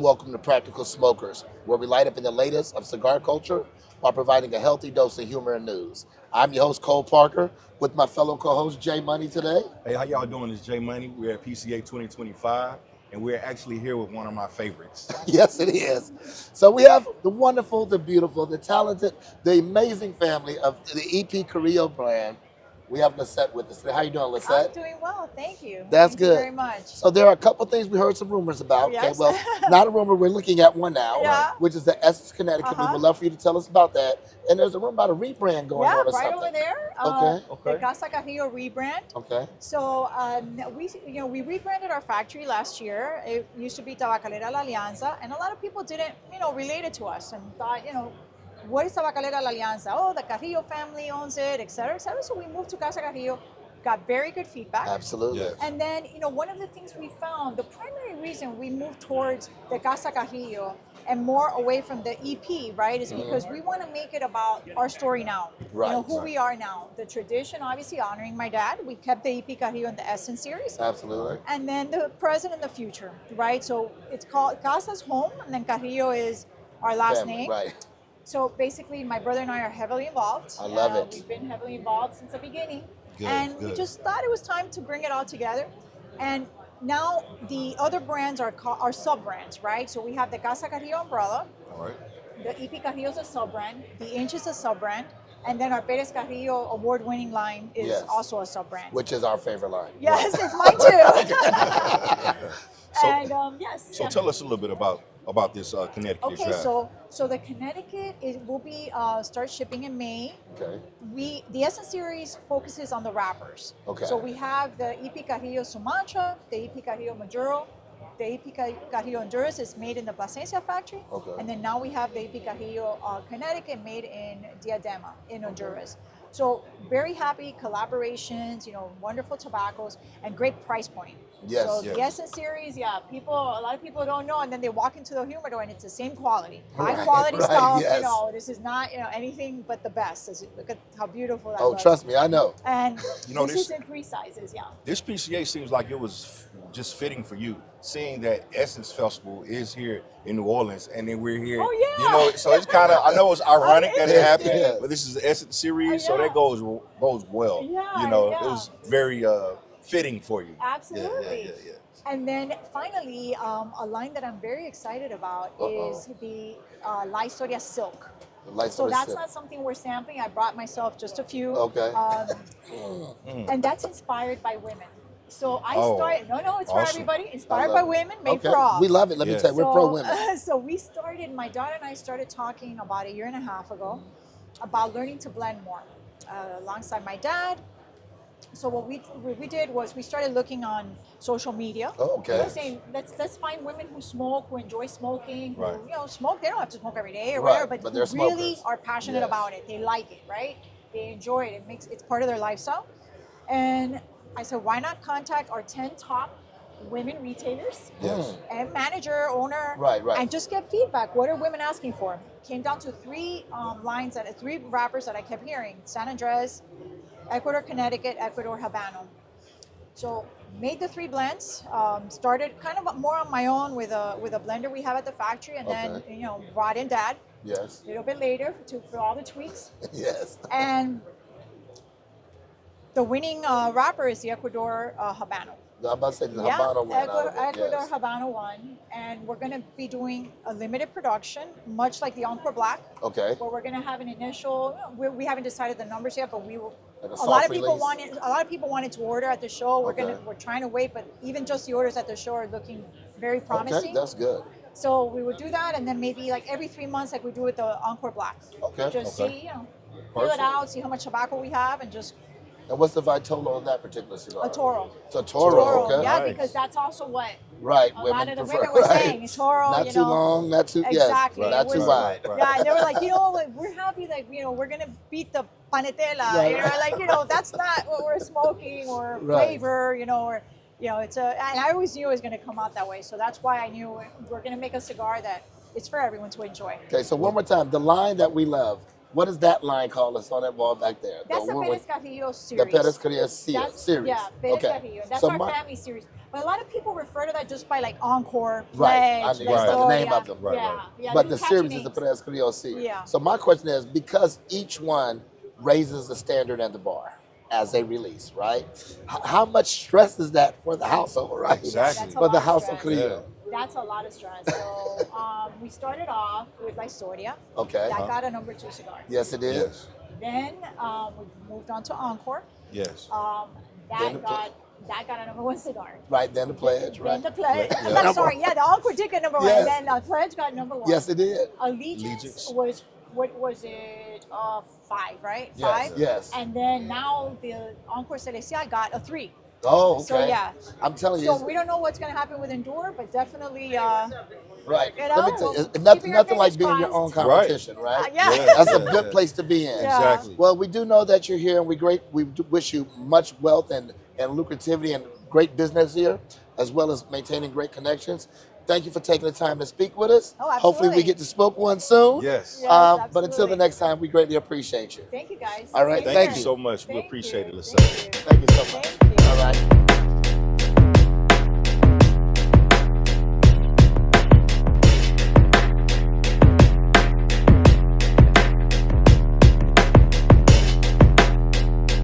welcome to Practical Smokers, where we light up in the latest of cigar culture while providing a healthy dose of humor and news. I'm your host, Cole Parker, with my fellow co-host, Jay Money today. Hey, how y'all doing? It's Jay Money. We're at PCA 2025, and we're actually here with one of my favorites. Yes, it is. So we have the wonderful, the beautiful, the talented, the amazing family of the EP Carillo brand. We have Lissette with us today. How you doing, Lissette? I'm doing well, thank you. That's Thank good. you very much. So there are a couple things we heard some rumors about. Yes. Okay, well, not a rumor. We're looking at one now, Yeah. which is the Essence, Connecticut. We would love for you to tell us about that. And there's a rumor about a rebrand going on or right something. over there. Okay. The Casa Carillo rebrand. Okay. So we rebranded our factory last year. It used to be Tabacalera La Alianza, and a lot of people didn't relate it to us and thought what is Tabacalera La Alianza? Oh, the Carillo family owns it, et cetera, et cetera. So we moved to Casa Carillo. Got very good feedback. Absolutely. Yes. And then, one of the things we found, the primary reason we moved towards the Casa Carillo and more away from the EP, right, is because we want to make it about our story now. Right. Who we are now. The tradition, obviously, honoring my dad. We kept the EP Carillo in the Essence series. Absolutely. And then the present and the future, right? So it's called Casa's home, and then Carillo is our last Family, name. right. So basically, my brother and I are heavily involved. I love it. We've been heavily involved since the beginning. Good, We just thought it was time to bring it all together. And now the other brands are sub-brands, right? So we have the Casa Carillo umbrella. All right. The EP Carillo is a sub-brand. The Inch is a sub-brand. And then our Perez-Carillo award-winning line is also a sub-brand. Which is our favorite line. Yes, it's mine too. So tell us a little bit about this Connecticut Okay, track. so the Connecticut will be start shipping in May. Okay. The Essence series focuses on the wrappers. Okay. So we have the EP Carillo Sumatra, the EP Carillo Maduro, the EP Carillo Honduras is made in the Plasencia factory. Okay. And then now we have the EP Carillo Connecticut made in Diadema in Honduras. So very happy collaborations, wonderful tobaccos and great price point. Yes. So Yes. the Essence series, a lot of people don't know, and then they walk into the humidor and it's the same quality, high quality stuff. Yes. This is not anything but the best. Look at how beautiful that Oh, looks. trust me, I know. And this is in 3 sizes, This PCA seems like it was just fitting for you, seeing that Essence Festival is here in New Orleans, and then we're here. Oh, yeah. So it's kind of, I know it's ironic that it happened, Yeah. but this is the Essence series, so Yeah. that goes well. Yeah, It was very fitting for you. Absolutely. Yeah. And then finally, a line that I'm very excited about is the La Historia Silk. So that's not something we're sampling. I brought myself just a few. Okay. And that's inspired by women. So I Oh, started, it's for awesome. everybody. Inspired by women, made Okay. for all. We love it. Let me tell you, we're pro women. So we started, my daughter and I started talking about a year and a half ago about learning to blend more alongside my dad. So what we did was we started looking on social media. Oh, okay. We're saying let's find women who smoke, who enjoy smoking, who Right. Smoke. They don't have to smoke every day or Right, whatever, but who they're really smokers. are passionate Yes. about it. They like it, right? They enjoy it. It's part of their lifestyle. And I said, why not contact our 10 top women retailers Yes. and manager, owner, Right. and just get feedback. What are women asking for? Came down to 3 3 wrappers that I kept hearing: San Andres, Ecuador, Connecticut, Ecuador, Habano. So made the 3 blends. Started kind of more on my own with a blender we have at the factory, and then brought in Dad Yes. a little bit later for all the tweaks. Yes. And the winning wrapper is the Ecuador Habano. I'm about to say the Habano went out of it. Ecuador Yes. Habano won, and we're going to be doing a limited production, much like the Encore Black, Okay. where we're going to have an initial. We haven't decided the numbers yet, but we will. Like a A soft lot of people release? wanted to order at the show. Okay. We're trying to wait, but even just the orders at the show are looking very promising. Okay, that's good. So we would do that, and then maybe like every 3 months, like we do with the Encore Black. Okay. Just Okay. see, feel it Perfect. out, see how much tobacco we have, and just And what's the Vitola on that particular cigar? a Toro. It's a Toro, okay. Yeah, Nice. because that's also what Right. a lot of the prefer. women were Right. saying. Toro, Not too long, not too, Exactly. yes, not It too was- wide. Yeah, and they were like, we're happy, we're gonna beat the panetela, Right. that's not what we're smoking or Right. flavor, or it's and I always knew it was gonna come out that way. So that's why I knew we're gonna make a cigar that it's for everyone to enjoy. Okay, so one more time, the line that we love, what is that line called? It's on that wall back there. That's the one with- Perez-Carillo The series. Perez-Carillo series. Yeah, Perez-Carillo. That's So our my- family series. But a lot of people refer to that just by like Encore, Right, I Pledge, know, La right. the name Historia. of them. Right, Yeah, right. yeah. But little the catchy series is the names. Perez-Carillo series. Yeah. So my question is, because each one raises the standard and the bar as they release, right? How much stress is that for the household, right? Exactly. That's a For the lot of House of stress. Carillo. That's a lot of stress. So we started off with La Historia. Okay. That got a number 2 cigar. Yes, it is. Yes. Then we moved on to Encore. Yes. Then the That got a number 1 cigar. Right, then the Pledge, right? Then the Pledge. Yeah. I'm sorry, yeah, the Encore did get number 1. Yes. And then the Pledge got number 1. Yes, it did. Allegiance was, what was it? 5, right? Yes, 5. yes. And then now the Encore Celestial got a 3. Oh, okay. So yeah. I'm telling you. So we don't know what's going to happen with Endure, but definitely, right. you know, Let me tell you, keeping nothing our like fingers being your own crossed. competition, right? yeah. Yeah. That's a Yeah, good yeah. place to be in. Yeah. Exactly. Well, we do know that you're here, and we do wish you much wealth and lucrativity and great business here, as well as maintaining great connections. Thank you for taking the time to speak with us. Oh, Hopefully, we absolutely. get to smoke one soon. Yes. Yeah. But until the absolutely. next time, we greatly appreciate you. Thank you guys. All right, Same Thank Thank you you. so much. We Thank appreciate you. it, Lissette. Thank you. Thank you so much. Thank you. All right.